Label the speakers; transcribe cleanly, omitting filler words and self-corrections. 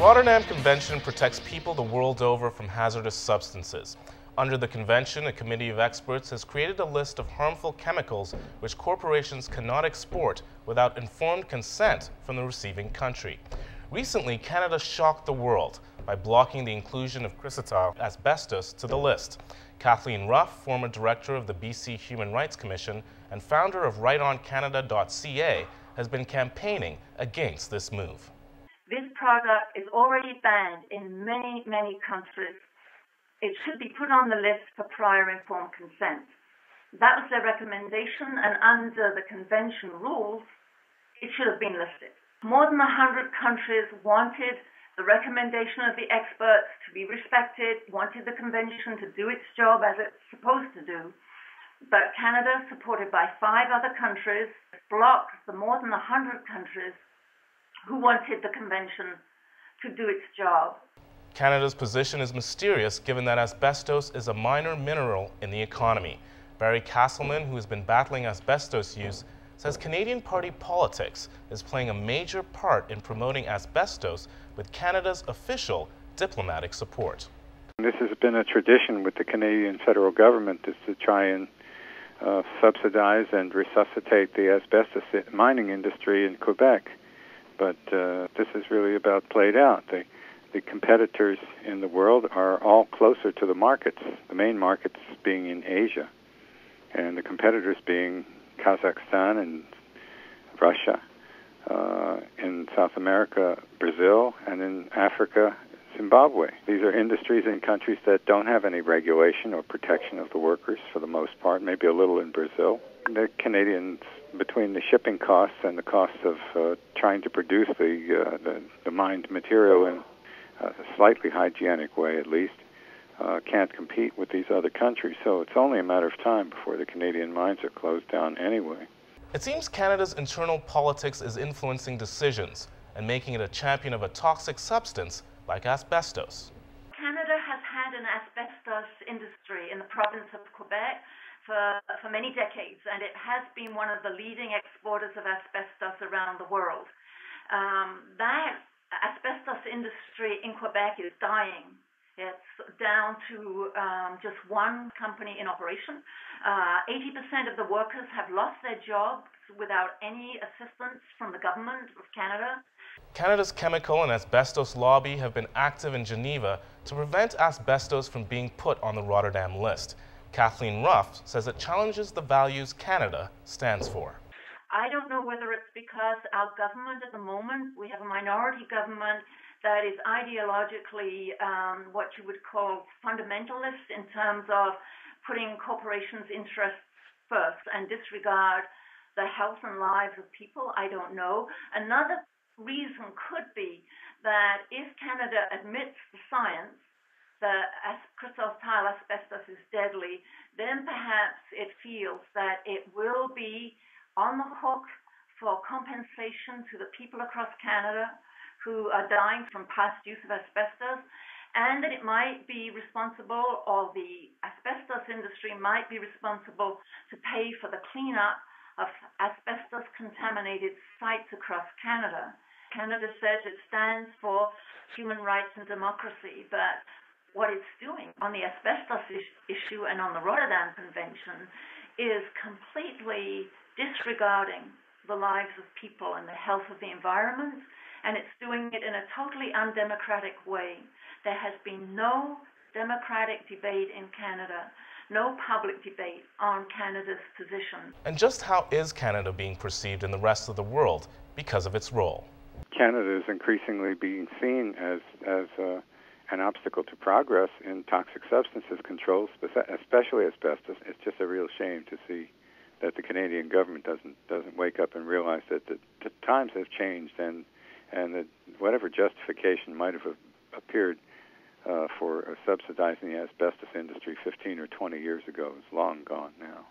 Speaker 1: Rotterdam Convention protects people the world over from hazardous substances. Under the convention, a committee of experts has created a list of harmful chemicals which corporations cannot export without informed consent from the receiving country. Recently, Canada shocked the world by blocking the inclusion of chrysotile asbestos to the list. Kathleen Ruff, former director of the BC Human Rights Commission and founder of rightoncanada.ca, has been campaigning against this move.
Speaker 2: This product is already banned in many, many countries. It should be put on the list for prior informed consent. That was their recommendation, and under the convention rules, it should have been listed. More than 100 countries wanted the recommendation of the experts to be respected, wanted the convention to do its job as it's supposed to do. But Canada, supported by 5 other countries, blocked the more than 100 countries who wanted the convention to do its job.
Speaker 1: Canada's position is mysterious given that asbestos is a minor mineral in the economy. Barry Castleman, who has been battling asbestos use, says Canadian party politics is playing a major part in promoting asbestos with Canada's official diplomatic support.
Speaker 3: This has been a tradition with the Canadian federal government, is to try and subsidize and resuscitate the asbestos mining industry in Quebec. But this is really about played out. The competitors in the world are all closer to the markets, the main markets being in Asia, and the competitors being Kazakhstan and Russia, in South America, Brazil, and in Africa, Zimbabwe. These are industries in countries that don't have any regulation or protection of the workers for the most part, maybe a little in Brazil. The Canadians, between the shipping costs and the costs of trying to produce the mined material in a slightly hygienic way at least, can't compete with these other countries. So it's only a matter of time before the Canadian mines are closed down anyway.
Speaker 1: It seems Canada's internal politics is influencing decisions and making it a champion of a toxic substance like asbestos.
Speaker 2: Canada has had an asbestos industry in the province of Quebec for many decades, and it has been one of the leading exporters of asbestos around the world. That asbestos industry in Quebec is dying. It's down to just one company in operation. 80% of the workers have lost their jobs without any assistance from the government of Canada.
Speaker 1: Canada's chemical and asbestos lobby have been active in Geneva to prevent asbestos from being put on the Rotterdam list. Kathleen Ruff says it challenges the values Canada stands for.
Speaker 2: I don't know whether it's because our government at the moment, we have a minority government that is ideologically what you would call fundamentalist in terms of putting corporations' interests first and disregard the health and lives of people. I don't know. Another reason could be that if Canada admits the science that chrysotile asbestos is deadly, then perhaps it feels that it will be on the hook for compensation to the people across Canada who are dying from past use of asbestos, and that it might be responsible, or the asbestos industry might be responsible to pay for the cleanup of asbestos-contaminated sites across Canada. Canada says it stands for human rights and democracy, but what it's doing on the asbestos issue and on the Rotterdam Convention is completely disregarding the lives of people and the health of the environment, and it's doing it in a totally undemocratic way. There has been no democratic debate in Canada, no public debate on Canada's position.
Speaker 1: And just how is Canada being perceived in the rest of the world because of its role?
Speaker 3: Canada is increasingly being seen as an obstacle to progress in toxic substances controls, especially asbestos. It's just a real shame to see that the Canadian government doesn't wake up and realize that the times have changed, and that whatever justification might have appeared for subsidizing the asbestos industry 15 or 20 years ago is long gone now.